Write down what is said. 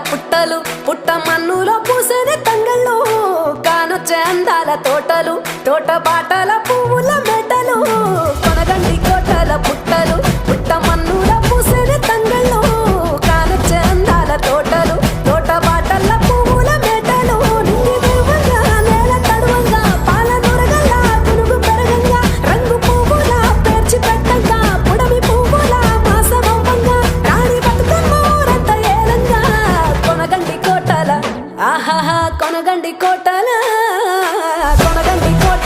పుట్టలు పుట్ట మన్నులో పూసేది తంగళ్ళు కానొచ్చే అందాల తోటలు తోట బాటల పువ్వుల మెటలు కొనగండి కోటల పుట్టలు పుట్ట మన్నులో పూసేది తంగళ్ళు కానొచ్చే అందాల తోటలు తోట బాటల పువ్వుల మెటలు నింగి దేవంగా నేల తడువంగా పాల నొరగల్లా పునుగు పెరగంగా రంగు పువ్వుల పేర్చి పెట్టంగా పుడమి పువ్వుల మాసవంగా రాణి బతుకమ్మ ఊరంతా ఏలంగా కొనగండి కోటల ఆహాహా కొనగండి కోటల కొనగండి కోట